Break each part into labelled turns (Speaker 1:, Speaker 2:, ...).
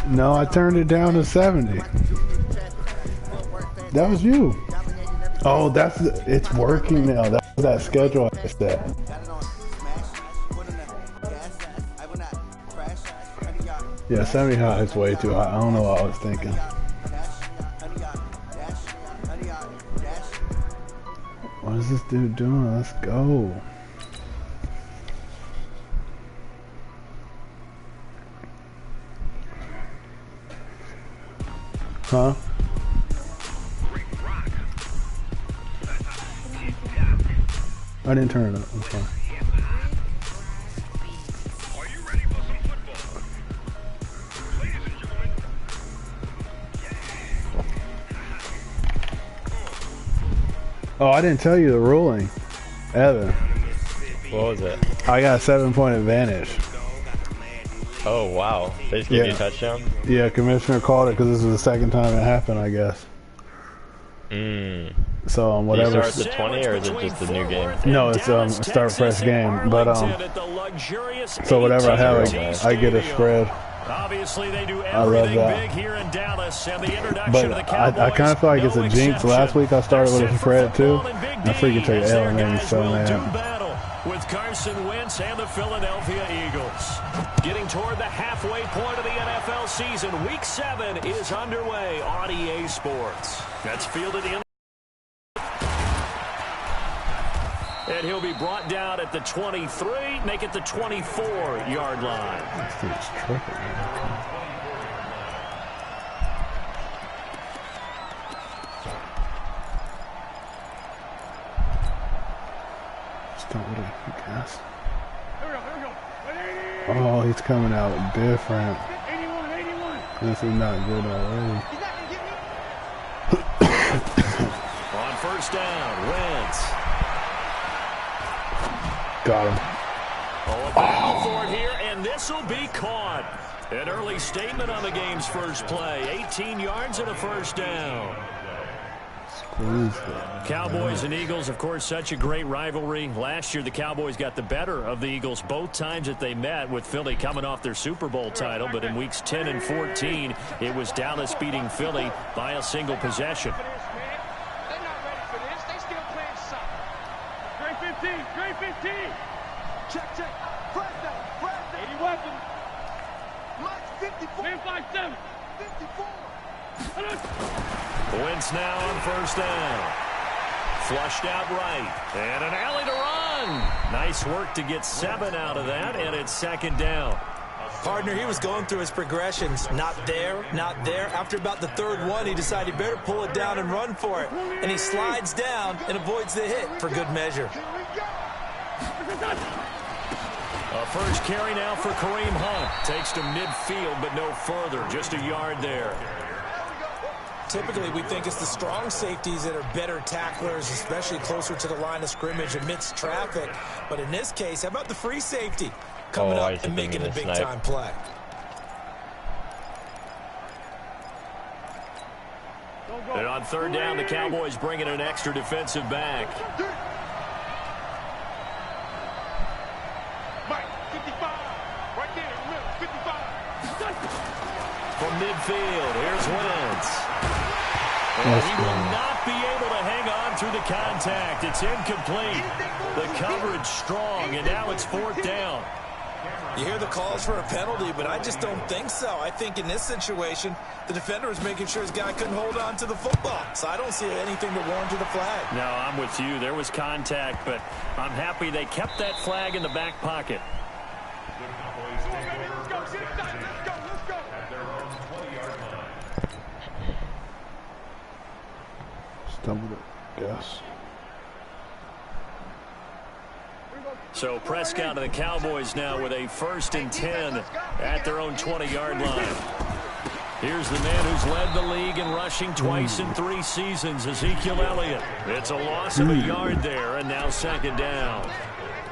Speaker 1: No, I turned it down to 70. That was you. Oh, it's working now. That's that schedule I set. Yeah, 70 high is way too high. I don't know what I was thinking. What is this dude doing? Let's go. Huh? I didn't turn it up. I'm sorry.
Speaker 2: Are you ready for some football? Ladies and gentlemen.
Speaker 1: Oh, I didn't tell you the ruling. Evan.
Speaker 3: What was it?
Speaker 1: I got a 7-point advantage.
Speaker 3: Oh, wow. They just gave you a touchdown?
Speaker 1: Yeah, commissioner called it because this was the second time it happened, I guess. So whatever.
Speaker 3: Do you start at the 20 or is it just the new game?
Speaker 1: No, it's start fresh game. But so whatever I have, I get a spread.
Speaker 4: Obviously, they do
Speaker 1: I love that.
Speaker 4: big here in Dallas, and the introduction
Speaker 1: But
Speaker 4: of the Cowboys,
Speaker 1: I kind of feel like it's a jinx. Last week I started with a spread too. I freaking took L and made me so mad.
Speaker 4: With Carson Wentz and the Philadelphia Eagles. Getting toward the halfway point of the NFL season, Week 7 is underway on EA Sports. That's fielded in. And he'll be brought down at the 23, make it the 24-yard line.
Speaker 1: This thing's tripping, man. Gas. Oh, he's coming out different. This is not good already.
Speaker 4: On first down, Wentz.
Speaker 1: Got him.
Speaker 4: Oh, a battle for it here, and this will be caught. An early statement on the game's first play. 18 yards and a first down. Cowboys and Eagles, of course, such a great rivalry. Last year, the Cowboys got the better of the Eagles both times that they met, with Philly coming off their Super Bowl title. But in weeks 10 and 14, it was Dallas beating Philly by a single possession.
Speaker 2: They're not ready for this. They still playing soccer. Great 15. Great 15. Check. Press that. 80 weapons. Mike's 54. Man 5-7. 54.
Speaker 4: Wentz now on first down. Flushed out right. And an alley to run. Nice work to get 7 out of that, and it's second down.
Speaker 5: Partner, he was going through his progressions. Not there, not there. After about the third one, he decided he better pull it down and run for it. And he slides down and avoids the hit for good measure.
Speaker 4: A first carry now for Kareem Hunt. Takes to midfield, but no further. Just a yard there.
Speaker 5: Typically, we think it's the strong safeties that are better tacklers, especially closer to the line of scrimmage amidst traffic. But in this case, how about the free safety coming up and making a big-time play?
Speaker 4: And on third down, the Cowboys bringing an extra defensive back.
Speaker 2: Mike, 55. Right there in the middle, 55.
Speaker 4: From midfield, here's Wentz. And he will not be able to hang on through the contact. It's incomplete. The coverage strong, and now it's fourth down.
Speaker 5: You hear the calls for a penalty, but I just don't think so. I think in this situation, the defender was making sure his guy couldn't hold on to the football. So I don't see anything to warrant the flag.
Speaker 4: No, I'm with you. There was contact, but I'm happy they kept that flag in the back pocket.
Speaker 1: Stumbled it, yes.
Speaker 4: So Prescott and the Cowboys now with a 1st and 10 at their own 20-yard line. Here's the man who's led the league in rushing twice in 3 seasons, Ezekiel Elliott. It's a loss of a yard there, and now second down.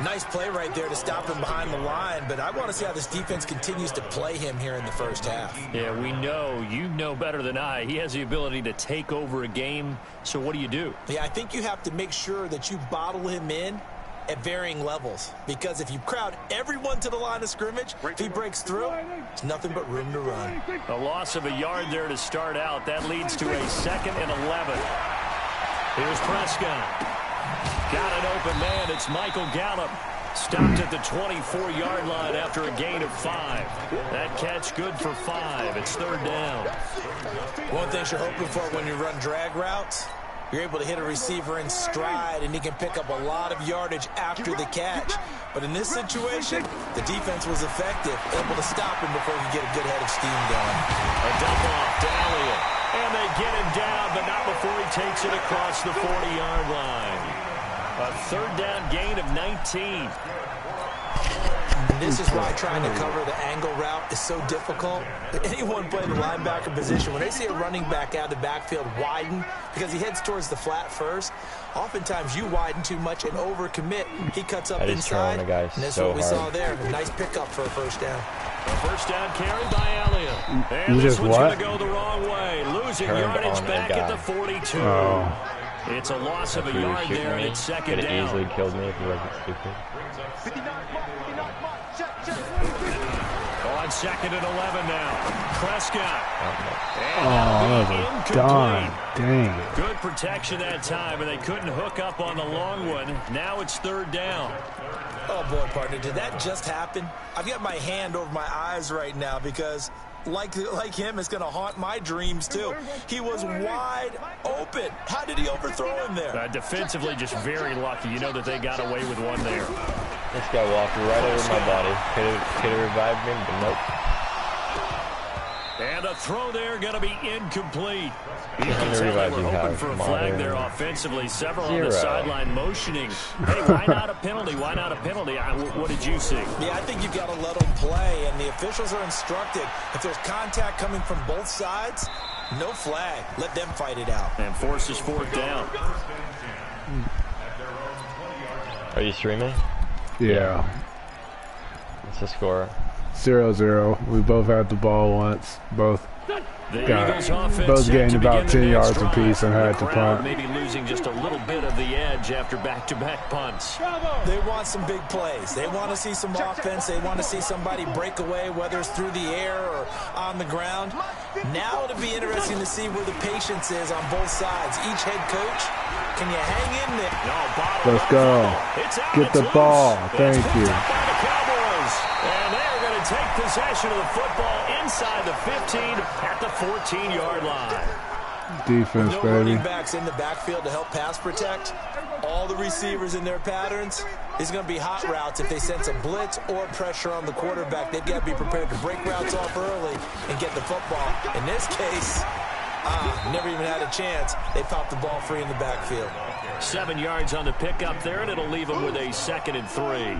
Speaker 5: Nice play right there to stop him behind the line, but I want to see how this defense continues to play him here in the first half.
Speaker 4: Yeah, we know. You know better than I. He has the ability to take over a game, so what do you do?
Speaker 5: Yeah, I think you have to make sure that you bottle him in at varying levels, because if you crowd everyone to the line of scrimmage, if he breaks through, it's nothing but room to run.
Speaker 4: A loss of a yard there to start out. That leads to a 2nd and 11. Here's Prescott. Got an open man. It's Michael Gallup. Stopped at the 24-yard line after a gain of 5. That catch good for 5. It's 3rd down.
Speaker 5: One thing you're hoping for when you run drag routes, you're able to hit a receiver in stride, and he can pick up a lot of yardage after the catch. But in this situation, the defense was effective, able to stop him before he could get a good head of steam going.
Speaker 4: A dump off to Elliott. And they get him down, but not before he takes it across the 40-yard line. A 3rd down gain of 19.
Speaker 5: And this is why trying to cover the angle route is so difficult. Anyone playing the linebacker position, when they see a running back out of the backfield widen because he heads towards the flat first, oftentimes you widen too much and overcommit. He cuts up inside, and that's what we saw there. A nice pickup for a 1st down.
Speaker 4: A 1st down carry by Elliott. And
Speaker 1: you
Speaker 4: this
Speaker 1: just
Speaker 4: one's going
Speaker 1: what?
Speaker 4: to go the wrong way. Losing yardage back at the 42.
Speaker 1: Oh.
Speaker 4: It's a loss of a yard there, and it's 2nd down.
Speaker 3: Could have easily killed me if he wasn't stupid.
Speaker 4: On 2nd and 11 now. Prescott.
Speaker 1: Oh, that was a dime. Dang it.
Speaker 4: Good protection that time, and they couldn't hook up on the long one. Now it's 3rd down.
Speaker 5: Oh, boy, partner, did that just happen? I've got my hand over my eyes right now because, like him, it's going to haunt my dreams, too. He was wide open. How did he overthrow him there?
Speaker 4: Defensively, just very lucky. You know that they got away with one there.
Speaker 3: This guy walked right over my body. Could have revived me, but nope.
Speaker 4: And the throw there going to be incomplete. You
Speaker 3: How
Speaker 4: can
Speaker 3: many
Speaker 4: tell they
Speaker 3: revives
Speaker 4: were
Speaker 3: you
Speaker 4: hoping
Speaker 3: have?
Speaker 4: for a flag there offensively. Several on the
Speaker 3: 0.
Speaker 4: sideline motioning. Hey, why not a penalty? Why not a penalty? What did you see?
Speaker 5: Yeah, I think you've got to let them play, and the officials are instructed. If there's contact coming from both sides, no flag. Let them fight it out.
Speaker 4: And forces 4th down.
Speaker 3: Are you streaming?
Speaker 1: Yeah.
Speaker 3: What's the score?
Speaker 1: 0-0. We both had the ball once. Both
Speaker 4: Both
Speaker 1: gained about 10 yards apiece and had to punt.
Speaker 4: Maybe losing just a little bit of the edge after back-to-back punts.
Speaker 5: They want some big plays. They want to see some offense. They want to see somebody break away, whether it's through the air or on the ground. Now it'll be interesting to see where the patience is on both sides. Each head coach, can you hang in there?
Speaker 1: Let's go. Get the ball. Thank you.
Speaker 4: And they're going to take possession of the football inside the 15 at the 14-yard line.
Speaker 1: Defense,
Speaker 5: no
Speaker 1: baby.
Speaker 5: Running backs in the backfield to help pass protect. All the receivers in their patterns. It's going to be hot routes if they sense a blitz or pressure on the quarterback. They've got to be prepared to break routes off early and get the football. In this case, never even had a chance. They popped the ball free in the backfield.
Speaker 4: 7 yards on the pickup there, and it'll leave them with a 2nd and 3.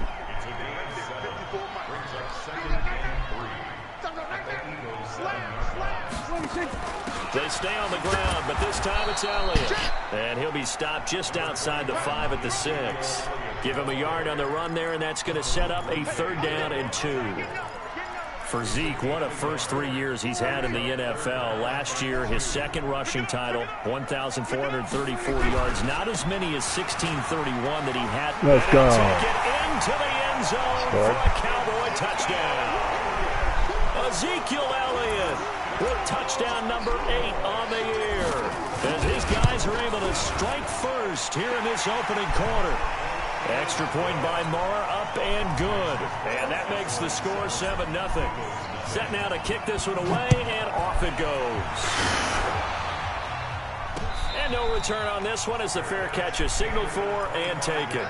Speaker 4: They stay on the ground, but this time it's Elliott. And he'll be stopped just outside the 5 at the 6. Give him a yard on the run there, and that's going to set up a 3rd down and 2. For Zeke, what a first 3 years he's had in the NFL. Last year, his 2nd rushing title, 1,434 yards. Not as many as 1,631 that he had.
Speaker 1: Let's go.
Speaker 4: Take it into the end zone for a Cowboy touchdown. Ezekiel Elliott with touchdown number 8 on the year. As his guys are able to strike first here in this opening quarter. Extra point by Moore, up and good. And that makes the score 7-0. Set now to kick this one away, and off it goes. And no return on this one as the fair catch is signaled for and taken.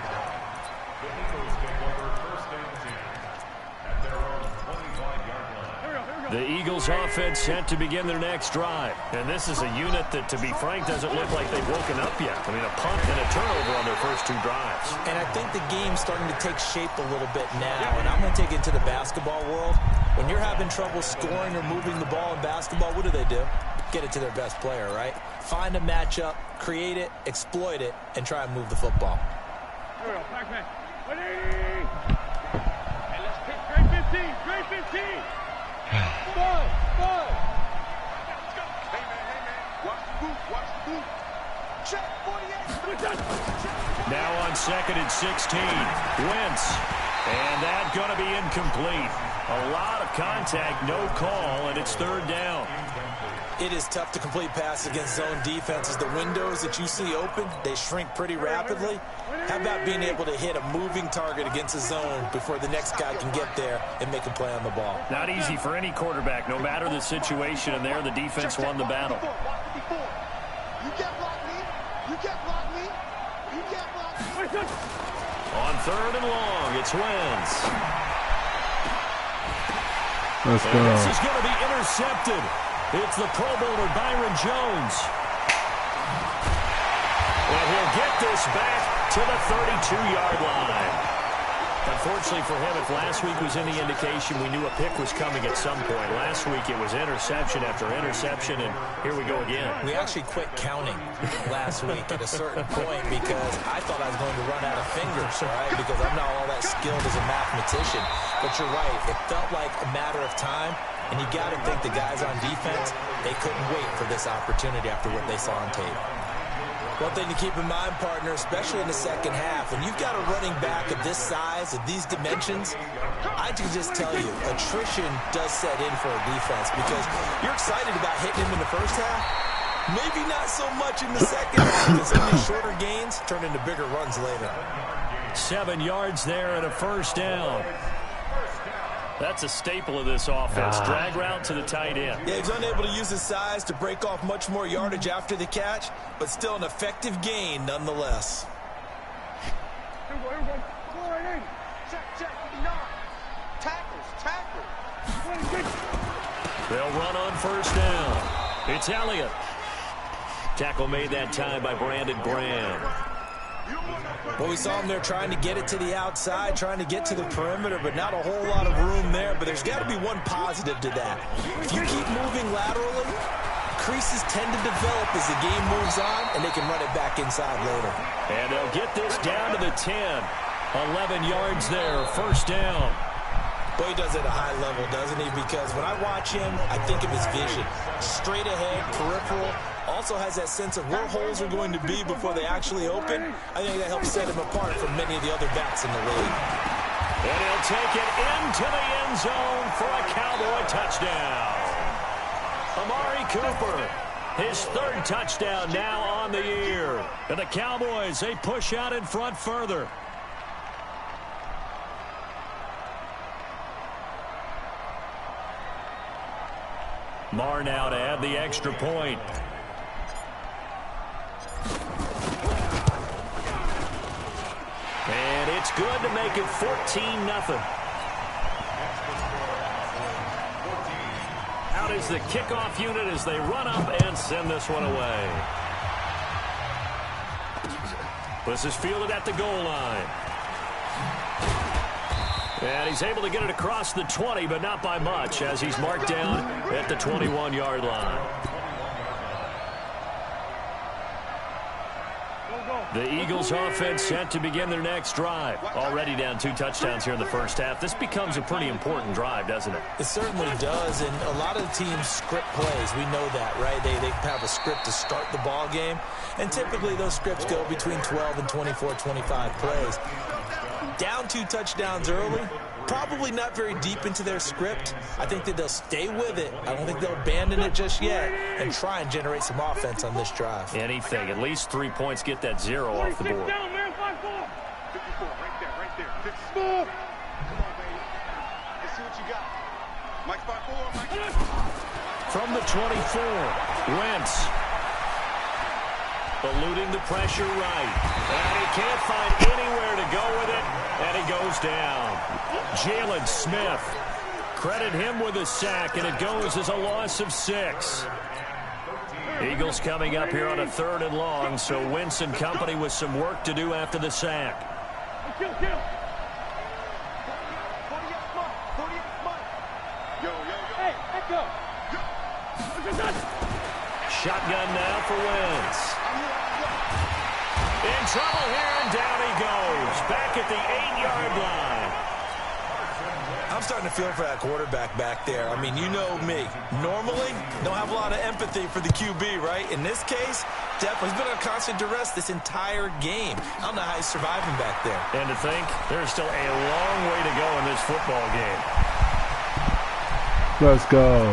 Speaker 4: The Eagles offense set to begin their next drive. And this is a unit that, to be frank, doesn't look like they've woken up yet. I mean, a punt and a turnover on their first 2 drives.
Speaker 5: And I think the game's starting to take shape a little bit now. And I'm going to take it to the basketball world. When you're having trouble scoring or moving the ball in basketball, what do? Get it to their best player, right? Find a matchup, create it, exploit it, and try and move the football.
Speaker 2: Here we go, back man. 180. And let's pick grade 15, grade 15. Ball. Let's go. Hey man. Watch the boot. Check 48.
Speaker 4: Now on 2nd and 16. Wentz. And that's going to be incomplete. A lot of contact, no call, and it's 3rd down.
Speaker 5: It is tough to complete passes against zone defenses. The windows that you see open, they shrink pretty rapidly. How about being able to hit a moving target against a zone before the next guy can get there and make a play on the ball?
Speaker 4: Not easy for any quarterback, no matter the situation, and there the defense won the battle.
Speaker 2: You can't block me. You can't block me. You can't block me.
Speaker 4: On 3rd and long, it's Wentz.
Speaker 1: Let's go.
Speaker 4: This is going to be intercepted. It's the Pro Bowler Byron Jones. And he'll get this back to the 32-yard line. Unfortunately for him, if last week was any indication, we knew a pick was coming at some point. Last week it was interception after interception, and here we go again.
Speaker 5: We actually quit counting last week at a certain point because I thought I was going to run out of fingers, right? Because I'm not all that skilled as a mathematician. But you're right. It felt like a matter of time. And you got to think the guys on defense, they couldn't wait for this opportunity after what they saw on tape. One thing to keep in mind, partner, especially in the second half, and you've got a running back of this size, of these dimensions, I can just tell you, attrition does set in for a defense because you're excited about hitting him in the first half. Maybe not so much in the second half because some of these shorter gains turn into bigger runs later.
Speaker 4: 7 yards there and a 1st down. That's a staple of this offense. Drag route to the tight end.
Speaker 5: Yeah, he's unable to use his size to break off much more yardage after the catch, but still an effective gain nonetheless.
Speaker 4: They'll run on 1st down. It's Elliott. Tackle made that time by Brandon Graham.
Speaker 5: Well, we saw him there trying to get it to the outside, trying to get to the perimeter, but not a whole lot of room there. But there's got to be one positive to that. If you keep moving laterally, creases tend to develop as the game moves on, and they can run it back inside later.
Speaker 4: And they'll get this down to the 10. 11 yards there, 1st down.
Speaker 5: Boy, he does it at a high level, doesn't he? Because when I watch him, I think of his vision. Straight ahead, peripheral. Also has that sense of where holes are going to be before they actually open. I think that helps set him apart from many of the other backs in the league.
Speaker 4: And he'll take it into the end zone for a Cowboy touchdown. Amari Cooper, his 3rd touchdown now on the year. And the Cowboys, they push out in front further. Marr now to add the extra point. And it's good to make it 14-0. Out is the kickoff unit as they run up and send this one away. This is fielded at the goal line. And he's able to get it across the 20, but not by much, as he's marked down at the 21-yard line. The Eagles offense set to begin their next drive. Already down 2 touchdowns here in the first half. This becomes a pretty important drive, doesn't it?
Speaker 5: It certainly does, and a lot of the teams script plays. We know that, right? They have a script to start the ball game, and typically those scripts go between 12 and 24, 25 plays. Down 2 touchdowns early, probably not very deep into their script. I think that they'll stay with it. I don't think they'll abandon it just yet and try and generate some offense on this drive.
Speaker 4: Anything. At least 3 points, get that 0 off the board.
Speaker 2: Down, man, 5-4. 54, right there, 54. Come on, baby. Let's see what you got. Mike 5-4, Mike.
Speaker 4: From the 24, Wentz. Eluding the pressure right. And he can't find anywhere to go with it. And he goes down. Jalen Smith. Credit him with a sack, and it goes as a loss of 6. Eagles coming up here on a 3rd and long, so Wentz and company with some work to do after the sack.
Speaker 2: Kill. 48 Mike. Yo. Hey, back up.
Speaker 4: Shotgun now for Wentz. In trouble here, and down he goes. Back at the 8-yard line.
Speaker 5: I I'm starting to feel for that quarterback back there. I mean, you know me. Normally, don't have a lot of empathy for the QB, right? In this case, definitely he's been on constant duress this entire game. I don't know how he's surviving back there.
Speaker 4: And to think, there's still a long way to go in this football game.
Speaker 1: Let's go.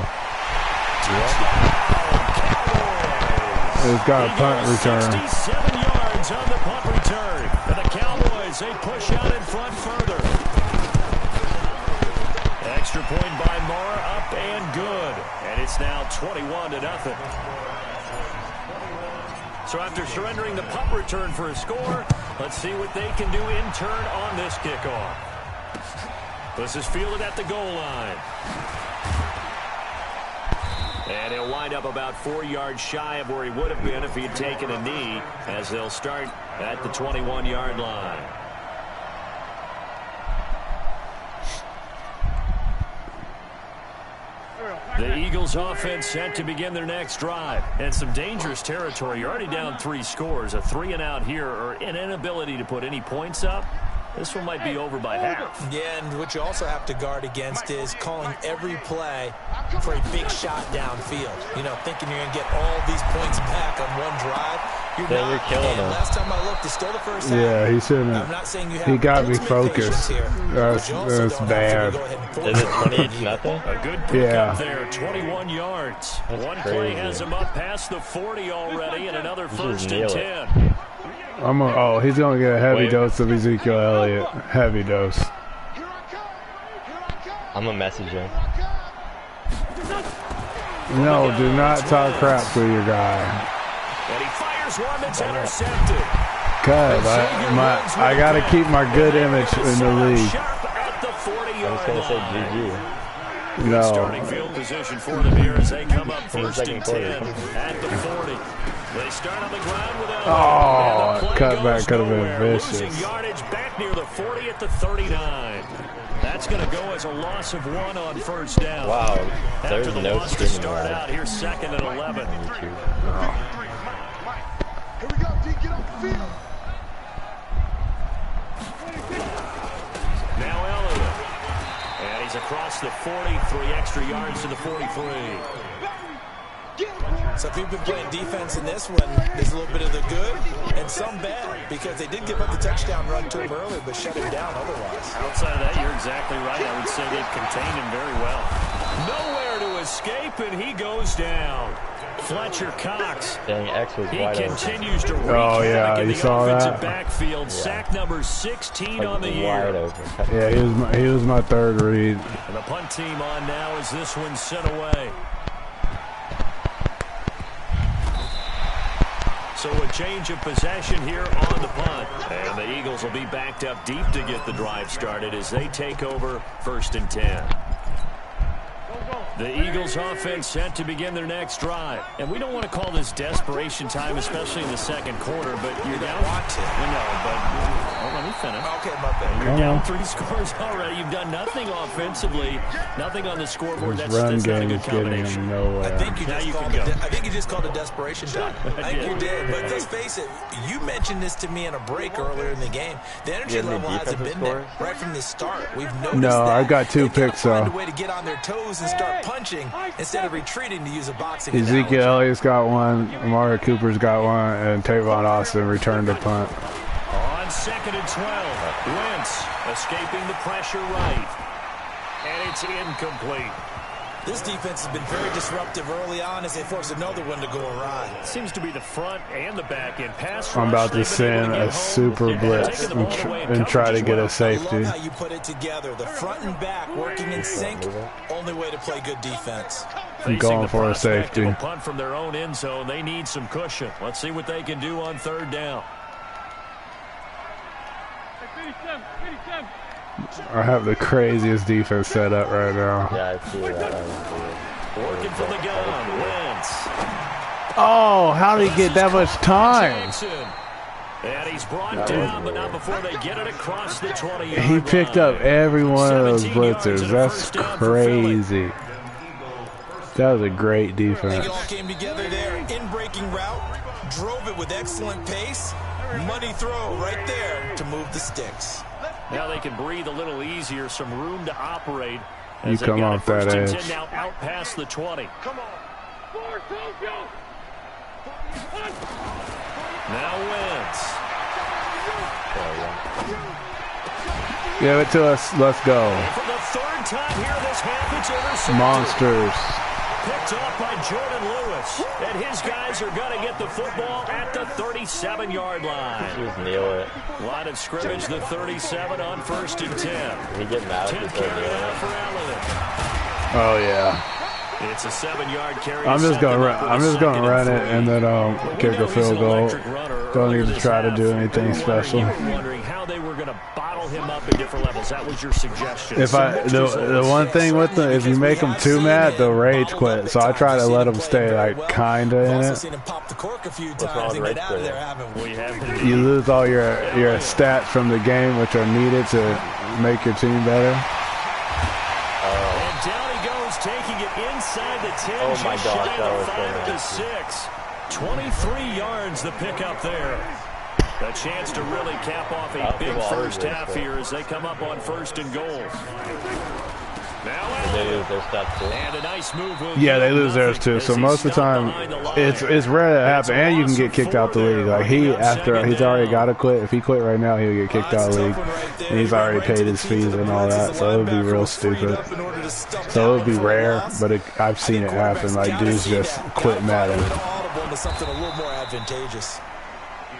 Speaker 1: It's got a punt return.
Speaker 4: 67 yards on the punt return. And the Cowboys, they push out in front further. Extra point by Moore, up and good. And it's now 21-0. So after surrendering the punt return for a score, let's see what they can do in turn on this kickoff. This is fielded at the goal line. And he'll wind up about 4 yards shy of where he would have been if he had taken a knee, as they'll start at the 21-yard line. The Eagles offense set to begin their next drive. And some dangerous territory. You're already down 3 scores. A 3-and-out here, or an inability to put any points up. This one might be over by half.
Speaker 5: Yeah, and what you also have to guard against is calling every play for a big shot downfield. You know, thinking you're going to get all these points back on one drive. You're not.
Speaker 3: Killing him.
Speaker 5: Last time I looked, it's still the first half.
Speaker 1: Yeah, he shouldn't.
Speaker 5: I'm not saying you have
Speaker 1: He got me focused. That's bad.
Speaker 3: Is it 20-0?
Speaker 4: A good pickup there, 21 yards.
Speaker 3: That's
Speaker 4: one
Speaker 3: crazy.
Speaker 4: play has him up past the 40 already, and another first and 10.
Speaker 1: Oh, he's going to get a heavy dose of Ezekiel Elliott. Heavy dose.
Speaker 3: I'm going to message him.
Speaker 1: No, do not talk crap to your guy.
Speaker 4: And he fires one that's intercepted.
Speaker 1: Cuz, I got to keep my good image in the league.
Speaker 3: I was going to say GG.
Speaker 1: No.
Speaker 4: Starting field position for them here as they come up first and 10 at the 40. They start on the ground with
Speaker 1: a cutback could have been vicious.
Speaker 4: Losing yardage back near the 40 at the 39. That's going to go as a loss of 1 on first down.
Speaker 3: Wow, there's
Speaker 4: After the
Speaker 3: no
Speaker 4: loss to
Speaker 3: streaming
Speaker 4: start
Speaker 3: live.
Speaker 4: out here, second and 11.
Speaker 2: Here we go, D, get off the field.
Speaker 4: Now Elliott. And he's across the 40, 3 extra yards to the 43.
Speaker 5: So if you've been playing defense in this one, there's a little bit of the good and some bad, because they did give up the touchdown run to him earlier, but shut him down otherwise.
Speaker 4: Outside of that, you're exactly right. I would say they've contained him very well. Nowhere to escape, and he goes down. Fletcher Cox.
Speaker 3: Dang, X was
Speaker 4: He
Speaker 3: wide
Speaker 4: continues to wreak
Speaker 1: Oh, yeah,
Speaker 4: havoc in
Speaker 1: you
Speaker 4: the
Speaker 1: saw
Speaker 4: offensive
Speaker 1: that?
Speaker 4: backfield. Sack number 16
Speaker 3: open.
Speaker 4: on the
Speaker 3: Wide
Speaker 4: year.
Speaker 3: open.
Speaker 1: Yeah, he was my third read.
Speaker 4: And the punt team on now as this one's sent away. So a change of possession here on the punt. And the Eagles will be backed up deep to get the drive started as they take over first and 10. The Eagles offense set to begin their next drive. And we don't want to call this desperation time, especially in the second quarter, but you're down.
Speaker 5: Want to.
Speaker 4: No, but let me finish.
Speaker 5: Okay, my bad.
Speaker 4: You're down 3 scores already. You've done nothing offensively, nothing on the scoreboard.
Speaker 1: His
Speaker 4: That's
Speaker 1: run
Speaker 4: not a
Speaker 1: game
Speaker 4: good
Speaker 1: is getting
Speaker 4: combination.
Speaker 1: him nowhere.
Speaker 5: I think you
Speaker 4: Now
Speaker 5: just
Speaker 4: you
Speaker 5: called
Speaker 4: can
Speaker 5: it.
Speaker 4: go.
Speaker 5: I think you just called it desperation time. I think you did. But let's face it. You mentioned this to me in a break earlier in the game. The energy
Speaker 3: You have any
Speaker 5: level hasn't
Speaker 3: defensive
Speaker 5: been there
Speaker 3: scores?
Speaker 5: right from the start. We've noticed
Speaker 1: No,
Speaker 5: that.
Speaker 1: I got 2
Speaker 5: They gotta
Speaker 1: picks,
Speaker 5: find
Speaker 1: though.
Speaker 5: a way to get on their toes and start punching instead of retreating to use a boxing
Speaker 1: Ezekiel
Speaker 5: analogy.
Speaker 1: Elliott's got one, Amari Cooper's got one, and Tavon Austin returned a punt.
Speaker 4: On second and 12, Wentz escaping the pressure right. And it's incomplete.
Speaker 5: This defense has been very disruptive early on as they force another one to go awry.
Speaker 4: Seems to be the front and the back end pass
Speaker 1: I'm
Speaker 4: rush.
Speaker 1: about to
Speaker 4: They've been able
Speaker 1: send
Speaker 4: get
Speaker 1: a
Speaker 4: home.
Speaker 1: super
Speaker 4: Yeah,
Speaker 1: blitz
Speaker 4: taking the ball away in
Speaker 1: and try to
Speaker 4: coverage
Speaker 1: get
Speaker 4: as
Speaker 1: a
Speaker 4: well.
Speaker 5: I
Speaker 1: safety.
Speaker 5: love how you put it together. The front and back working in sync. Only way to play good defense.
Speaker 1: I'm
Speaker 4: Facing
Speaker 1: going
Speaker 4: the
Speaker 1: for a
Speaker 4: prospect of
Speaker 1: safety.
Speaker 4: a punt from their own end zone. They need some cushion. Let's see what they can do on third down.
Speaker 1: I have the craziest defense set up right now.
Speaker 3: Yeah, I see that.
Speaker 4: Working from the gun, Wentz.
Speaker 1: Oh, how did he get that much time?
Speaker 4: Jackson. And he's brought down, but not before they get it across the 20-yard
Speaker 1: He picked up
Speaker 4: line.
Speaker 1: every one of those
Speaker 4: 17 yards
Speaker 1: blitzers.
Speaker 4: and a
Speaker 1: That's
Speaker 4: first down for Philly.
Speaker 1: crazy. That was a great
Speaker 5: I think
Speaker 1: defense.
Speaker 5: it all came together there. In-breaking route. Drove it with excellent pace. Money throw right there to move the sticks.
Speaker 4: Now they can breathe a little easier, some room to operate.
Speaker 1: You come off that edge.
Speaker 4: Now out past the 20.
Speaker 2: Come on.
Speaker 4: Now Wentz.
Speaker 1: Give it to us. Let's go.
Speaker 4: And for the third time here this half, it's intercepted.
Speaker 1: Monsters.
Speaker 4: Picked off by Jordan Lewis. And his guys are going to get the football at the 37-yard line.
Speaker 3: Just kneel it.
Speaker 4: Line of scrimmage, the 37 on 1st and 10.
Speaker 3: He get mad if
Speaker 4: 10th
Speaker 3: he started
Speaker 4: carry
Speaker 3: kneeling
Speaker 4: out
Speaker 3: it.
Speaker 4: for Allen.
Speaker 1: Oh yeah.
Speaker 4: It's a 7-yard carry.
Speaker 1: I'm just gonna run it and then kick a field goal. Don't need to try to do anything special.
Speaker 4: You were wondering how they were going to bottle him up at different levels. That was your suggestion.
Speaker 1: If the one thing with them, if you make them too mad, they'll rage quit. So I try to let them stay like kinda in it. You lose all your stats from the game, which are needed to make your team better.
Speaker 4: And down he goes, taking it inside the 10.
Speaker 3: Oh my gosh, that was
Speaker 4: 5 to 6. 23 yards the pickup there. A chance to really cap off a big first half here as they come up on 1st and goal. Now
Speaker 3: They lose their stats too.
Speaker 4: and a nice move.
Speaker 1: Yeah, they lose theirs too. So most of the time, it's rare that happen, and you can get kicked out the league. Like after he's already got to quit. If he quit right now, he'll get kicked out of the league, and he's already paid his fees and all that. So it would be real stupid. So it would be rare, but I've seen it happen. Like dudes just quit Madden.
Speaker 5: Something a little more advantageous.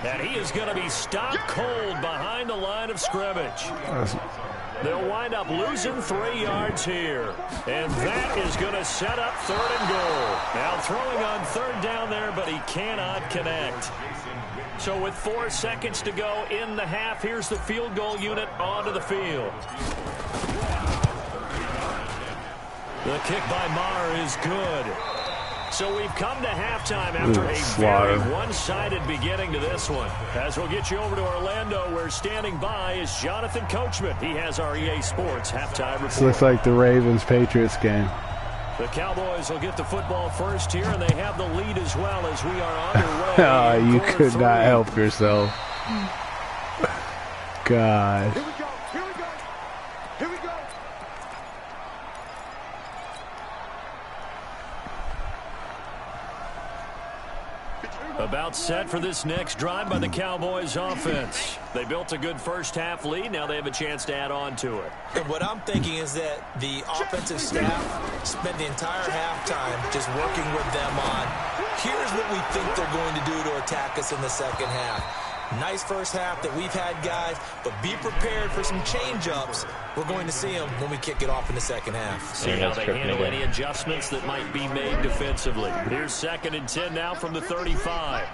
Speaker 4: And he is going to be stopped cold behind the line of scrimmage. They'll wind up losing 3 yards here. And that is going to set up 3rd and goal. Now throwing on 3rd down there, but he cannot connect. So with 4 seconds to go in the half, here's the field goal unit onto the field. The kick by Maher is good. So we've come to halftime after a very one-sided beginning to this one. As we'll get you over to Orlando, where standing by is Jonathan Coachman. He has our EA Sports halftime report.
Speaker 1: This looks like the Ravens-Patriots game.
Speaker 4: The Cowboys will get the football first here, and they have the lead as well as we are underway.
Speaker 1: Oh, you could not help yourself. God.
Speaker 2: Here we go. Here we go. Here we go.
Speaker 4: About set for this next drive by the Cowboys offense. They built a good first half lead. Now they have a chance to add on to it.
Speaker 5: And what I'm thinking is that the offensive staff spent the entire halftime just working with them on, here's what we think they're going to do to attack us in the second half. Nice first half that we've had, guys, but be prepared for some change-ups. We're going to see them when we kick it off in the second half.
Speaker 4: See how they handle any adjustments that might be made defensively. Here's 2nd and 10 now from the 35.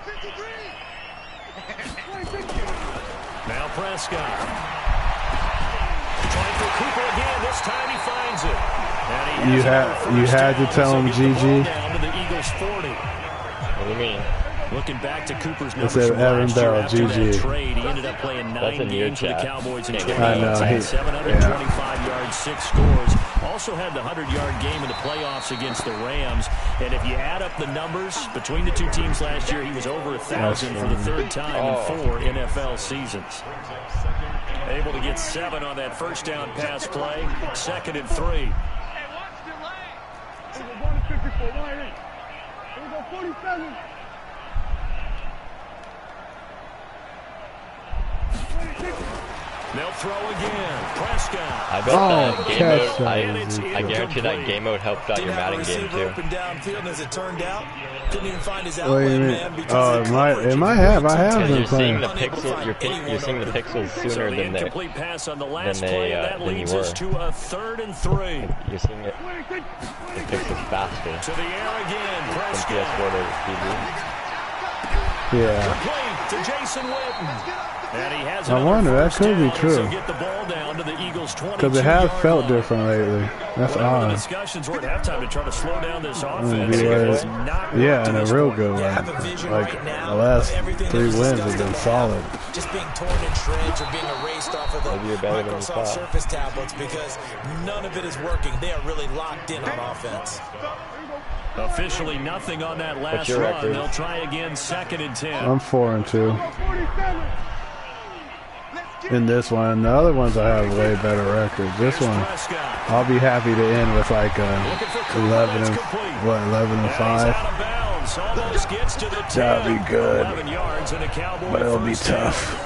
Speaker 4: Now Prescott. Trying for Cooper again. This time he finds it. And he
Speaker 1: You had to tell him GG.
Speaker 4: Down to the Eagles 40.
Speaker 3: What do you mean?
Speaker 4: Looking back to Cooper's numbers
Speaker 1: It said
Speaker 4: from
Speaker 1: Evan
Speaker 4: last year
Speaker 1: Bell,
Speaker 4: after that
Speaker 1: GG.
Speaker 4: trade, he ended up playing 9 games for the Cowboys in 2018.
Speaker 1: I know,
Speaker 4: 725 yards, 6 scores. Also had the 100-yard game in the playoffs against the Rams. And if you add up the numbers between the two teams last year, he was over 1,000 for the 3rd time in 4 NFL seasons. Able to get 7 on that first down pass play. 2nd and 3.
Speaker 2: Hey, watch the lane. We're going to 54. Line in. Here we go, 47.
Speaker 4: They'll throw again. Prescott.
Speaker 3: I bet that game mode, I guarantee that game mode helped out your Madden game too.
Speaker 5: Up and downfield, and as it turned out, couldn't even find his
Speaker 1: What do you
Speaker 5: outlet
Speaker 1: mean?
Speaker 5: man because
Speaker 1: It might have. I have
Speaker 3: Because
Speaker 1: been
Speaker 3: you're seeing
Speaker 1: playing.
Speaker 3: the pixel, you're seeing the pixels
Speaker 4: So
Speaker 3: sooner
Speaker 4: the
Speaker 3: than they
Speaker 4: incomplete pass on the last play, and that
Speaker 3: than you
Speaker 4: leads us
Speaker 3: were.
Speaker 4: to a 3rd and 3.
Speaker 3: You're seeing it. The pixels faster
Speaker 4: To the air again.
Speaker 3: from
Speaker 4: Prescott.
Speaker 3: PS4 to TV.
Speaker 1: Yeah.
Speaker 4: Complete to Jason Witten. And he has
Speaker 1: I wonder, that could be true.
Speaker 4: So get the ball down to the Eagles 22.
Speaker 1: Because it has felt different lately. That's
Speaker 4: The
Speaker 1: odd.
Speaker 4: discussions were at halftime to try to slow down this offense.
Speaker 1: Be
Speaker 4: It
Speaker 1: like-
Speaker 4: has not
Speaker 1: Yeah,
Speaker 4: worked
Speaker 1: in
Speaker 4: to
Speaker 1: a
Speaker 4: this
Speaker 1: real
Speaker 4: point.
Speaker 1: good
Speaker 5: Yeah, I
Speaker 1: way.
Speaker 5: have a vision
Speaker 1: Like
Speaker 5: right now
Speaker 1: the last
Speaker 5: of everything that
Speaker 1: 3
Speaker 5: was
Speaker 1: wins have
Speaker 5: discussed
Speaker 1: been
Speaker 5: in the
Speaker 1: solid.
Speaker 5: half, just being torn in shreds or being erased off of the
Speaker 3: Maybe you're better than you
Speaker 5: Microsoft
Speaker 3: thought.
Speaker 5: Surface tablets because none of it is working. They are really locked in on offense.
Speaker 4: Officially nothing on that last
Speaker 3: your
Speaker 4: run.
Speaker 3: record?
Speaker 4: They'll try again 2nd and 10.
Speaker 1: I'm 4-2.
Speaker 2: 47. Let's get
Speaker 1: in this one. The other ones I have way better records. This one, I'll be happy to end with like a 11 and 5. That'd be good, but it'll be tough.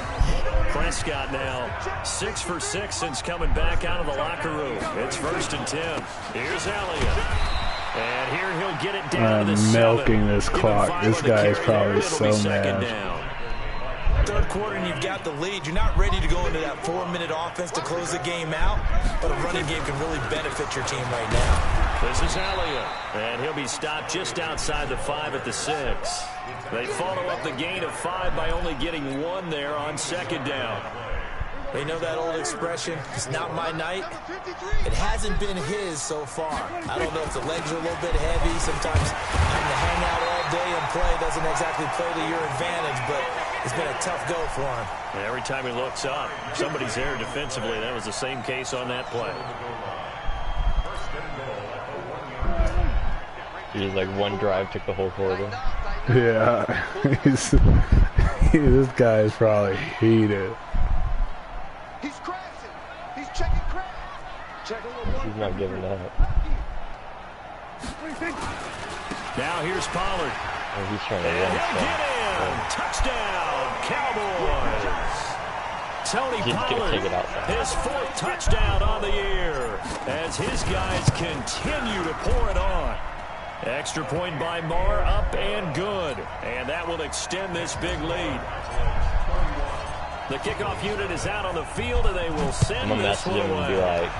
Speaker 4: Prescott now 6 for 6 since coming back out of the locker room. It's 1st and 10. Here's Elliott. And here he'll get it down to the 7.
Speaker 1: Milking this clock. This guy is probably so mad.
Speaker 5: Third quarter and you've got the lead. You're not ready to go into that 4-minute offense to close the game out, but a running game can really benefit your team right now.
Speaker 4: This is Elliott, and he'll be stopped just outside the 5 at the 6. They follow up the gain of 5 by only getting 1 there on 2nd down.
Speaker 5: They know that old expression, it's not my night. It hasn't been his so far. I don't know if the legs are a little bit heavy. Sometimes having to hang out all day and play doesn't exactly play to your advantage, but it's been a tough go for him.
Speaker 4: And every time he looks up, somebody's there defensively. That was the same case on that play.
Speaker 3: He's like one drive took the whole quarter.
Speaker 1: Yeah, this guy is probably heated.
Speaker 2: He's crashing. He's checking crash.
Speaker 3: He's not giving up.
Speaker 4: Now here's Pollard.
Speaker 3: Oh, he's trying to
Speaker 4: And
Speaker 3: run
Speaker 4: he'll get in. Touchdown, Cowboys. Tony Pollard, his 4th touchdown on the year as his guys continue to pour it on. Extra point by Marr, up and good. And that will extend this big lead. The kickoff unit is out on the field, and they will send this one away.
Speaker 3: Be like,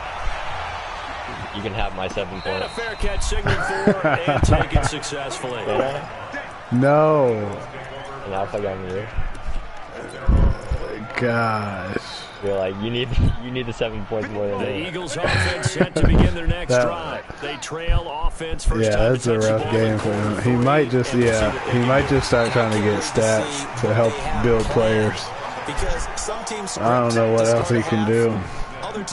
Speaker 3: you can have my 7 points.
Speaker 4: And a fair catch signal for and taken successfully.
Speaker 1: No.
Speaker 3: And I'll play on you.
Speaker 1: Gosh.
Speaker 3: You're like, you need the 7 points more than
Speaker 4: the
Speaker 3: me.
Speaker 4: Eagles offense set to begin their next drive. They trail offense first time.
Speaker 1: Yeah, that's a rough game for him. He might just start trying to get stats to help build players.
Speaker 5: Because some teams
Speaker 1: I don't know what else he can do.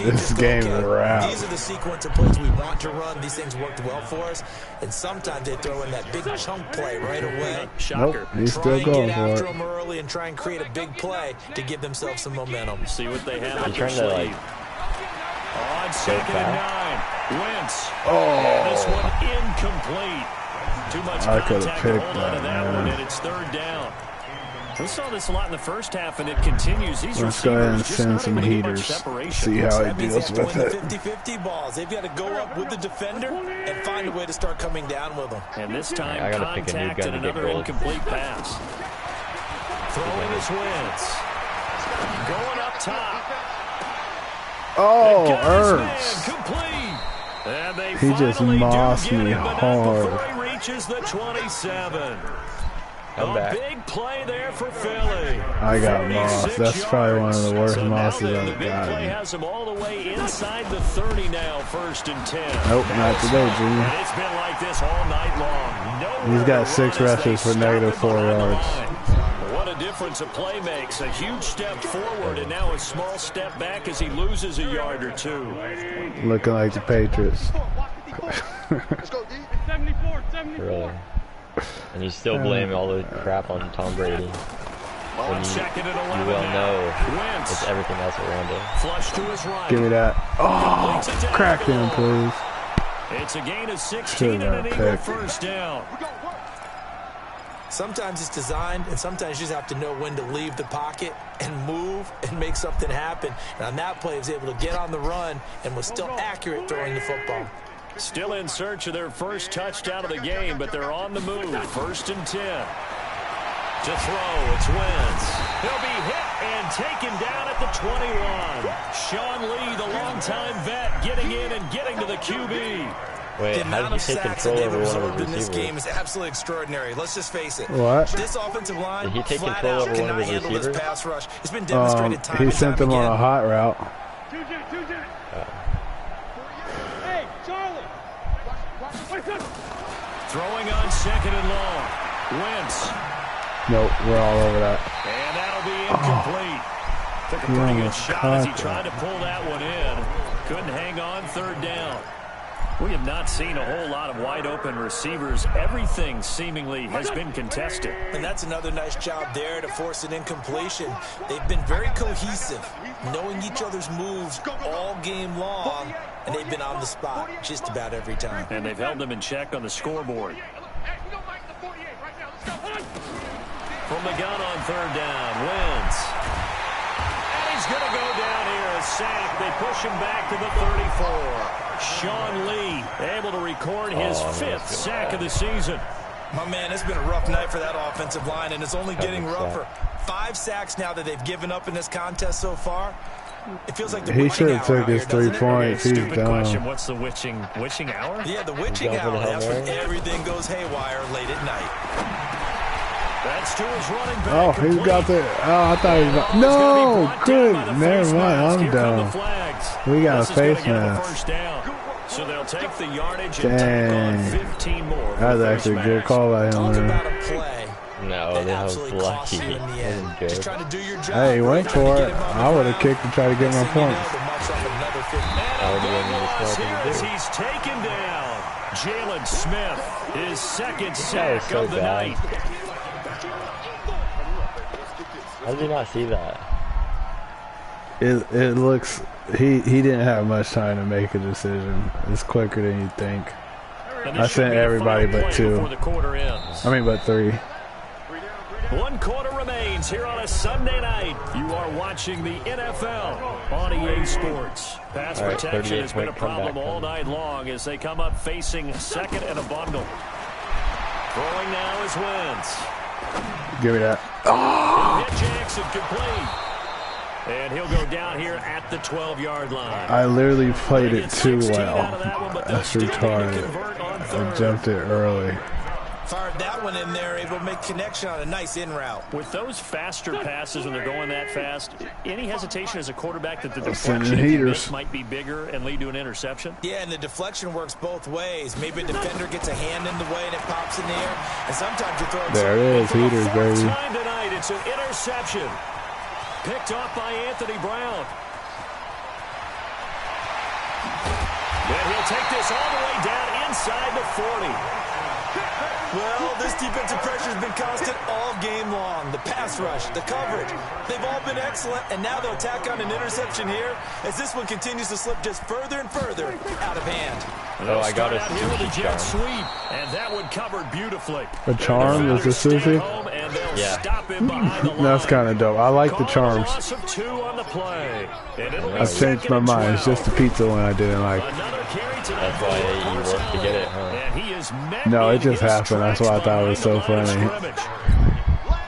Speaker 1: This game is a wrap.
Speaker 5: These are the sequence of plays we want to run. These things worked well for us. And sometimes they throw in that big chunk play right away.
Speaker 1: Nope, he's still going for it.
Speaker 5: Get after them early and try and create a big play to give themselves some momentum.
Speaker 4: See what they have.
Speaker 3: He's trying to like
Speaker 4: on 2nd and 9. Wentz.
Speaker 1: Oh,
Speaker 4: this one incomplete. Too much
Speaker 1: I could
Speaker 4: contact
Speaker 1: have
Speaker 4: to
Speaker 1: picked
Speaker 4: hold on to that one, and it's 3rd down. We saw this a lot in the first half, and it continues. These
Speaker 1: let's go ahead and send some heaters. See how he deals with it.
Speaker 5: 50-50 balls. They've got to go up with the defender and find a way to start coming down with them.
Speaker 4: And this time, contact and another incomplete pass. Throwing his Wentz. Going up top.
Speaker 1: Oh, Ernst.
Speaker 4: Complete. And they
Speaker 1: he just mossed me hard.
Speaker 4: Before he reaches the 27.
Speaker 3: A
Speaker 4: big play there for Philly.
Speaker 1: I got mossed. That's probably one of the worst mosses I've gotten.
Speaker 4: Play has him all the way inside the 30 now, 1st and 10.
Speaker 1: Nope, not today, Junior.
Speaker 4: And it's been like this all night long.
Speaker 1: He's got 6 rushes for -4 yards.
Speaker 4: What a difference a play makes. A huge step forward and now a small step back as he loses a yard or 2.
Speaker 1: Looking like the Patriots.
Speaker 2: Let's go, D.
Speaker 3: 74. Really? And you still blame all the crap on Tom Brady. When you well know it's everything else around him.
Speaker 4: Flush to his right.
Speaker 1: Give me that. Oh, crack him, please.
Speaker 4: It's a gain of 16 and an Eagle 1st down.
Speaker 5: Sometimes it's designed, and sometimes you just have to know when to leave the pocket and move and make something happen. And on that play, he was able to get on the run and was still accurate throwing the football.
Speaker 4: Still in search of their first touchdown of the game, but they're on the move. 1st and 10. To throw, it's Wentz. He'll be hit and taken down at the 21. Sean Lee, the longtime vet, getting in and getting to the QB.
Speaker 3: Wait,
Speaker 5: the amount of sacks that they've absorbed in this
Speaker 3: receivers?
Speaker 5: game is absolutely extraordinary. Let's just face it.
Speaker 1: What?
Speaker 5: This offensive line,
Speaker 3: Did he take
Speaker 5: flat
Speaker 3: control
Speaker 5: out,
Speaker 3: over one of
Speaker 5: cannot
Speaker 3: his
Speaker 5: handle
Speaker 3: receivers?
Speaker 5: this pass rush. It's been demonstrated time
Speaker 1: He
Speaker 5: and
Speaker 1: sent
Speaker 5: time
Speaker 1: them on
Speaker 5: again.
Speaker 1: a hot route.
Speaker 2: Hey, Charlie.
Speaker 4: Throwing on 2nd and long. Wentz.
Speaker 1: Nope, we're all over that.
Speaker 4: And that'll be incomplete. Took a pretty good shot as he tried to pull that one in. Couldn't hang on 3rd down. We have not seen a whole lot of wide open receivers. Everything seemingly has been contested.
Speaker 5: And that's another nice job there to force an incompletion. They've been very cohesive, knowing each other's moves all game long, and they've been on the spot just about every time.
Speaker 4: And they've held them in check on the scoreboard. From the gun on third down, Wentz. And he's going to go down here, a sack. They push him back to the 34. Sean Lee able to record his 5th sack of the season.
Speaker 5: My man, it's been a rough night for that offensive line, and it's only getting rougher. 5 sacks now that they've given up in this contest so far. It feels like the
Speaker 1: he should have took his 3 points. He's
Speaker 4: Stupid
Speaker 1: done.
Speaker 4: question. What's the witching hour?
Speaker 5: Yeah, the witching hour. That's when everything goes haywire late at night.
Speaker 4: That's to his running back.
Speaker 1: Oh, he's got the. Oh, I thought he was. No, good. Never mind. I'm done. We got a face mask.
Speaker 4: So they'll take the yardage and tack on 15 more.
Speaker 1: That was actually a good call by him.
Speaker 5: Talk about a play.
Speaker 3: No, that was lucky.
Speaker 5: Just trying to do your job.
Speaker 1: Hey, he went for it. I would have kicked to try to get my points.
Speaker 4: He's taken down. Jalen Smith, his 2nd sack of the night.
Speaker 3: How did you not see that?
Speaker 1: It looks he didn't have much time to make a decision. It's quicker than you think. I sent everybody but 2. I mean, but 3.
Speaker 4: 1 quarter remains here on a Sunday night. You are watching the NFL on EA Sports. Pass protection has been a problem all night long as they come up facing 2nd and a bundle. Throwing now is Wentz.
Speaker 1: Give me that.
Speaker 4: Oh. Hit Jackson complete. And he'll go down here at the 12-yard line.
Speaker 1: I literally played it too well. That's retarded. I jumped it early.
Speaker 5: Fired that one in there, able to make connection on a nice in route.
Speaker 4: With those faster passes when they're going that fast, any hesitation as a quarterback that the deflection might be bigger and lead to an interception?
Speaker 5: Yeah, and the deflection works both ways. Maybe a defender gets a hand in the way and it pops in the air, and sometimes you throw it.
Speaker 1: There it is, heaters, baby.
Speaker 4: Time tonight, it's an interception. Picked off by Anthony Brown. And he'll take this all the way down inside the 40.
Speaker 5: Well, this defensive pressure has been constant all game long. The pass rush, the coverage, they've all been excellent, and now they'll tack on an interception here as this one continues to slip just further and further out of hand.
Speaker 3: Oh, I got a
Speaker 4: jet sweep, and that one covered beautifully.
Speaker 1: A charm is a Susie?
Speaker 3: Yeah.
Speaker 1: That's kind of dope. I like the charms. I've changed my mind. It's just the pizza one I didn't like.
Speaker 3: That's why you worked to get it, huh?
Speaker 1: No, it just happened. That's why I thought it was so funny.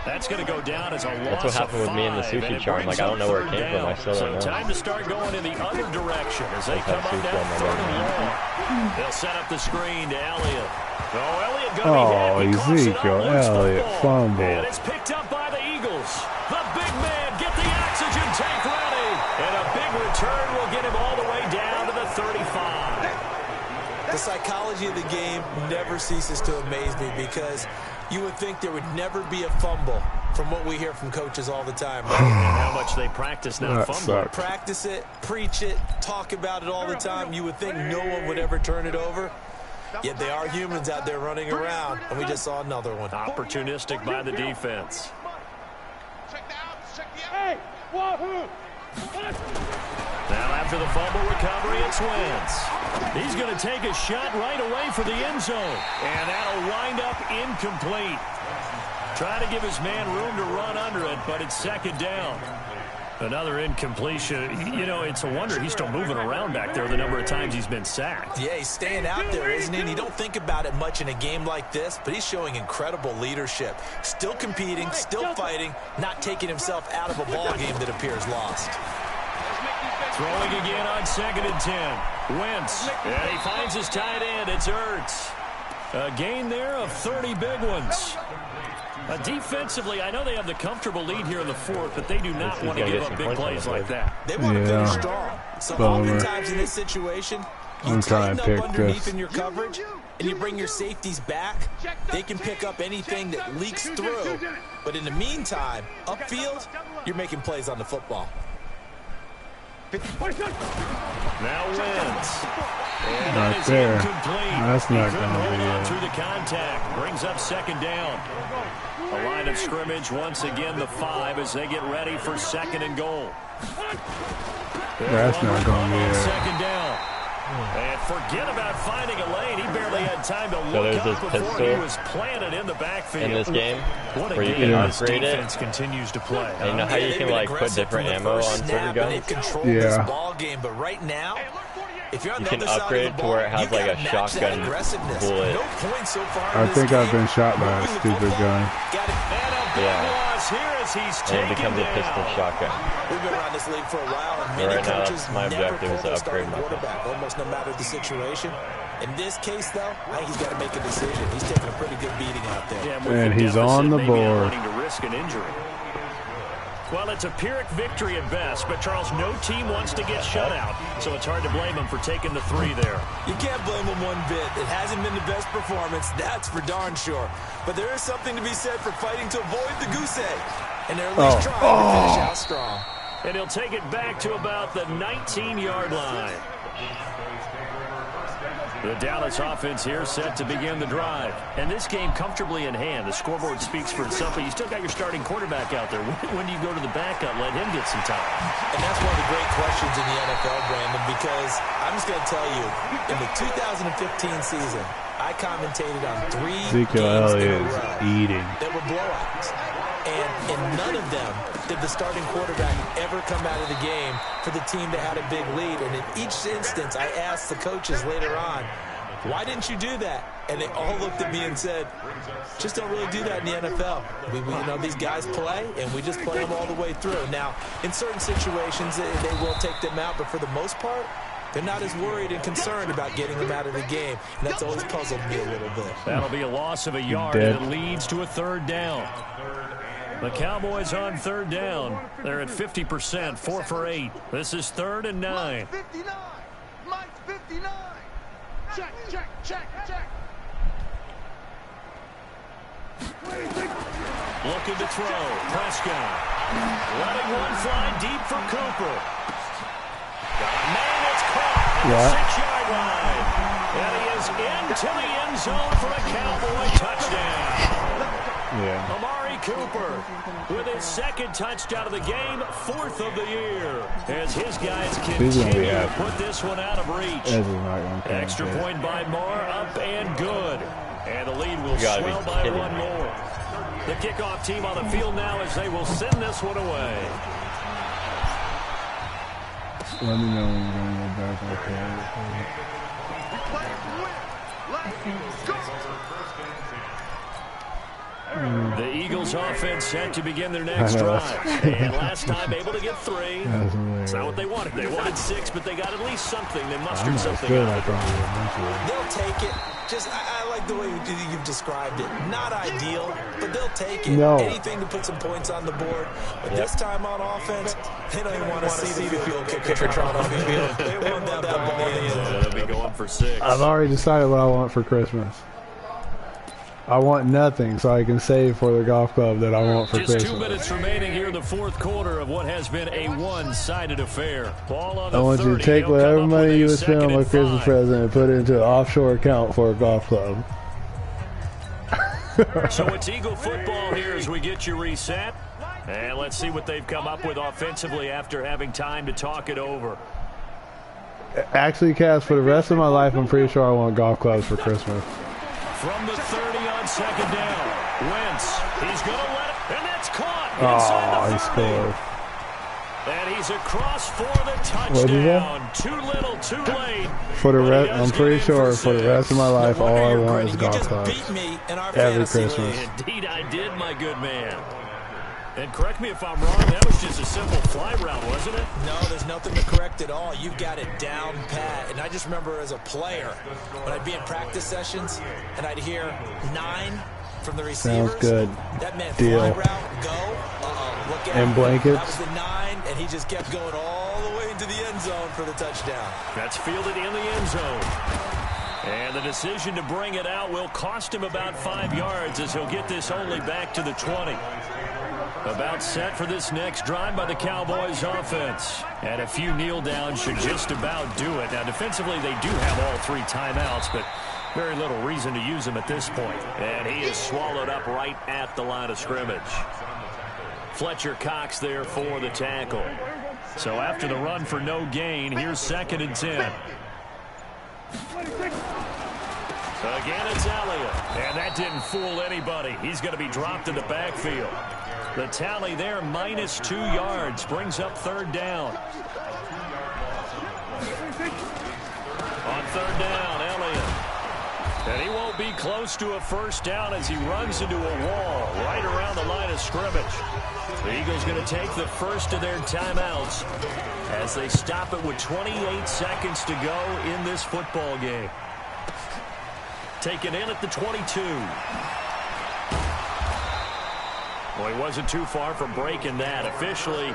Speaker 4: That's going to go down as a loss.
Speaker 3: That's what happened with me and the sushi charm. Like, I don't know where it came from. I still don't know.
Speaker 4: Time to start going in the other direction as they come up down third and long. They'll set up the screen to Elliott.
Speaker 1: Ezekiel Elliott fumble.
Speaker 4: And it's picked up by the Eagles. The big man, get the oxygen tank ready. And a big return will get him all the way down to the 35.
Speaker 5: The psychology of the game never ceases to amaze me because you would think there would never be a fumble from what we hear from coaches all the time. Right?
Speaker 4: And how much they practice not fumbling.
Speaker 5: Practice it, preach it, talk about it all the time. You would think no one would ever turn it over. Yet they are humans out there running around, and we just saw another one.
Speaker 4: Opportunistic by the defense. Now after the fumble recovery, it's Wentz. He's going to take a shot right away for the end zone. And that'll wind up incomplete. Trying to give his man room to run under it, but it's 2nd down. Another incompletion. You know, it's a wonder he's still moving around back there the number of times he's been sacked.
Speaker 5: Yeah, he's staying out there, isn't he? And you don't think about it much in a game like this, but he's showing incredible leadership. Still competing, still fighting, not taking himself out of a ball game that appears lost.
Speaker 4: Throwing again on 2nd and 10. Wentz. And he finds his tight end. It's Ertz. A gain there of 30 big ones. Defensively, I know they have the comfortable lead here in the 4th, but they do not want to give up big plays like that.
Speaker 5: They want to finish strong. So oftentimes in this situation, you tighten up underneath in your coverage, and you bring your safeties back. They can pick up anything that leaks through. But in the meantime, upfield, you're making plays on the football.
Speaker 4: Now wins. And
Speaker 1: Right
Speaker 4: that is
Speaker 1: there.
Speaker 4: incomplete.
Speaker 1: That's
Speaker 4: He
Speaker 1: not
Speaker 4: couldn't
Speaker 1: gonna
Speaker 4: hold
Speaker 1: be
Speaker 4: on
Speaker 1: it.
Speaker 4: through the contact. Brings up second down. A line of scrimmage once again the 5 as they get ready for second and goal.
Speaker 1: That's not going to be it.
Speaker 4: Second down. And forget about finding a lane. He barely had time to look
Speaker 3: there's
Speaker 4: up
Speaker 3: this
Speaker 4: before
Speaker 3: pistol
Speaker 4: he was planted in the backfield.
Speaker 3: in this game
Speaker 4: What a
Speaker 3: where you
Speaker 4: game
Speaker 3: can
Speaker 4: this
Speaker 3: upgrade it.
Speaker 4: defense continues to play.
Speaker 3: And you know how you can like put different ammo on certain guns?
Speaker 1: Yeah.
Speaker 5: Ball game, but right now, if you're on
Speaker 3: You
Speaker 5: the
Speaker 3: can
Speaker 5: other side
Speaker 3: upgrade
Speaker 5: of the
Speaker 3: to where
Speaker 5: ball,
Speaker 3: it has
Speaker 5: you
Speaker 3: like a
Speaker 5: gotta match that
Speaker 3: shotgun
Speaker 5: aggressiveness.
Speaker 3: bullet.
Speaker 5: No points so far
Speaker 1: I
Speaker 5: in this
Speaker 1: think I've
Speaker 5: game.
Speaker 1: been shot by a
Speaker 5: Moving the
Speaker 1: stupid
Speaker 5: football,
Speaker 1: gun.
Speaker 5: got it.
Speaker 4: And a big
Speaker 3: Yeah.
Speaker 4: loss here as he's
Speaker 3: And it
Speaker 4: taken
Speaker 3: becomes a
Speaker 4: down.
Speaker 3: pistol shotgun.
Speaker 5: We've been around this league for a while, and
Speaker 3: But
Speaker 5: many
Speaker 3: right now,
Speaker 5: coaches
Speaker 3: that's my
Speaker 5: never
Speaker 3: objective is
Speaker 5: pull
Speaker 3: to
Speaker 5: their
Speaker 3: upgrade
Speaker 5: starting
Speaker 3: my
Speaker 5: quarterback, almost no matter the situation. In this case, though, I think he's got to make a decision. He's taking a pretty good beating out there.
Speaker 4: Yeah, with
Speaker 1: And
Speaker 4: the
Speaker 1: he's
Speaker 4: deficit,
Speaker 1: on the
Speaker 4: maybe not
Speaker 1: board.
Speaker 4: wanting to risk an injury. Well, it's a Pyrrhic victory at best, but Charles, no team wants to get shut out, so it's hard to blame him for taking the 3 there.
Speaker 5: You can't blame him one bit. It hasn't been the best performance, that's for darn sure. But there is something to be said for fighting to avoid the goose egg. And they're at least trying to finish out strong.
Speaker 4: And he'll take it back to about the 19-yard line. The Dallas offense here set to begin the drive. And this game comfortably in hand. The scoreboard speaks for itself, but you still got your starting quarterback out there. When do you go to the backup, let him get some time?
Speaker 5: And that's one of the great questions in the NFL, Brandon, because I'm just going to tell you, in the 2015 season, I commentated on 3
Speaker 1: Ezekiel
Speaker 5: games in
Speaker 1: Elliott
Speaker 5: a
Speaker 1: is
Speaker 5: row
Speaker 1: eating.
Speaker 5: that were blowouts. And in none of them did the starting quarterback ever come out of the game for the team that had a big lead. And in each instance, I asked the coaches later on, why didn't you do that? And they all looked at me and said, just don't really do that in the NFL. We you know, these guys play, and we just play them all the way through. Now, in certain situations, they will take them out, but for the most part, they're not as worried and concerned about getting them out of the game. And that's always puzzled me a little bit.
Speaker 4: That'll be a loss of a yard, and it leads to a 3rd down. The Cowboys on 3rd down. They're at 50%, 4 for 8. This is 3rd and 9.
Speaker 2: 59. Mike's 59. Check, check, check, check.
Speaker 4: Looking to throw. Prescott. Letting one fly deep for Cooper. Man, it's caught at the 6-yard line. And he is into the end zone for a Cowboy touchdown.
Speaker 1: Yeah.
Speaker 4: Amari Cooper with his 2nd touchdown of the game, 4th of the year, as his guys continue to put this one out of reach. Extra point by Moore, up and good. And the lead will swell by 1 more. The kickoff team on the field now as they will send this one away.
Speaker 1: Let me know when you're going to go back.
Speaker 2: Let's go.
Speaker 4: The Eagles offense set to begin their next drive. And last time able to get 3. It's not what they wanted. They wanted 6, but they got at least something. They mustered something out.
Speaker 5: They'll take it. Just, I like the way you've described it. Not ideal, but they'll take it.
Speaker 1: No.
Speaker 5: Anything to put some points on the board. But this time on offense, they don't even want to see the field kicker trot on the field. They want that ball in the end zone.
Speaker 4: They'll be going for 6.
Speaker 1: I've already decided what I want for Christmas. I want nothing so I can save for the golf club that I want for Christmas.
Speaker 4: Just 2 minutes remaining here in the 4th quarter of what has been a one-sided affair. Ball on the
Speaker 1: I want
Speaker 4: 30.
Speaker 1: you to take whatever money you would spend on a Christmas present and put it into an offshore account for a golf club.
Speaker 4: So it's Eagle football here as we get you reset. And let's see what they've come up with offensively after having time to talk it over.
Speaker 1: Actually, Cass, for the rest of my life, I'm pretty sure I want golf clubs for Christmas.
Speaker 4: From the 30 on 2nd down. Wentz, he's going to let it, and that's caught
Speaker 1: Oh,
Speaker 4: inside the 30.
Speaker 1: he scored.
Speaker 4: And he's across for the touchdown. Too little, too late.
Speaker 1: For the rest, I'm pretty sure for the rest of my life, all I want is golf clubs. Every Christmas.
Speaker 4: Indeed, I did, my good man. And correct me if I'm wrong, that was just a simple fly route, wasn't it?
Speaker 5: No, there's nothing to correct at all. You've got it down pat. And I just remember as a player, when I'd be in practice sessions, and I'd hear 9 from the receivers.
Speaker 1: Sounds good.
Speaker 5: That meant
Speaker 1: Deal.
Speaker 5: fly route, go. Look out.
Speaker 1: And blankets.
Speaker 5: That was the 9, and he just kept going all the way into the end zone for the touchdown.
Speaker 4: That's fielded in the end zone. And the decision to bring it out will cost him about 5 yards as he'll get this only back to the 20. About set for this next drive by the Cowboys offense. And a few kneel downs should just about do it. Now, defensively, they do have all 3 timeouts, but very little reason to use them at this point. And he is swallowed up right at the line of scrimmage. Fletcher Cox there for the tackle. So after the run for no gain, here's 2nd and 10. Again, it's Elliott. And that didn't fool anybody. He's going to be dropped in the backfield. The tally there, minus 2 yards, brings up 3rd down. On 3rd down, Elliott. And he won't be close to a 1st down as he runs into a wall right around the line of scrimmage. The Eagles going to take the first of their timeouts as they stop it with 28 seconds to go in this football game. Taken in at the 22. Well, he wasn't too far from breaking that. Officially,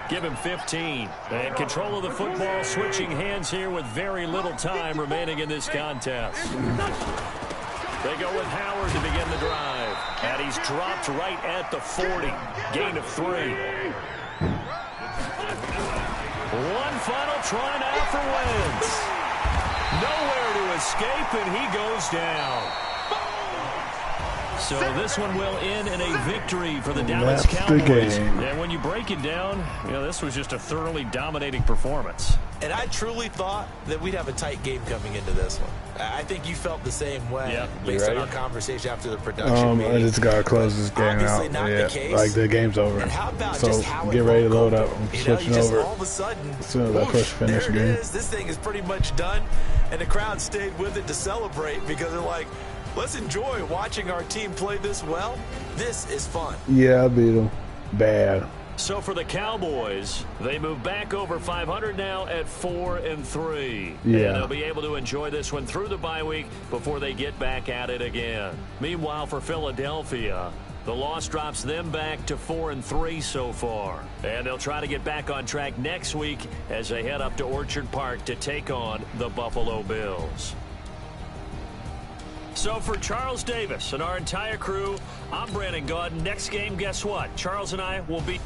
Speaker 4: give him 15. And control of the football switching hands here with very little time remaining in this contest. They go with Howard to begin the drive. And he's dropped right at the 40. Gain of 3. One final try now for Wentz. Nowhere to escape, and he goes down. So this one will end in a victory for the Dallas Cowboys. And when you break it down, you know, this was just a thoroughly dominating performance.
Speaker 5: And I truly thought that we'd have a tight game coming into this one. I think you felt the same way based on our conversation after the production meeting.
Speaker 1: I just got to close this game out.
Speaker 5: The case.
Speaker 1: Like the game's over. So get ready to load up. I'm switching over
Speaker 5: all of a sudden,
Speaker 1: as soon as I push finish game.
Speaker 5: This thing is pretty much done. And the crowd stayed with it to celebrate because they're like, let's enjoy watching our team play this well. This is fun.
Speaker 1: Yeah, I beat them bad.
Speaker 4: So for the Cowboys, they move back over 500 now at 4-3.
Speaker 1: Yeah.
Speaker 4: And they'll be able to enjoy this one through the bye week before they get back at it again. Meanwhile, for Philadelphia, the loss drops them back to 4-3 so far. And they'll try to get back on track next week as they head up to Orchard Park to take on the Buffalo Bills. So for Charles Davis and our entire crew, I'm Brandon Gaudin. Next game, guess what? Charles and I will be...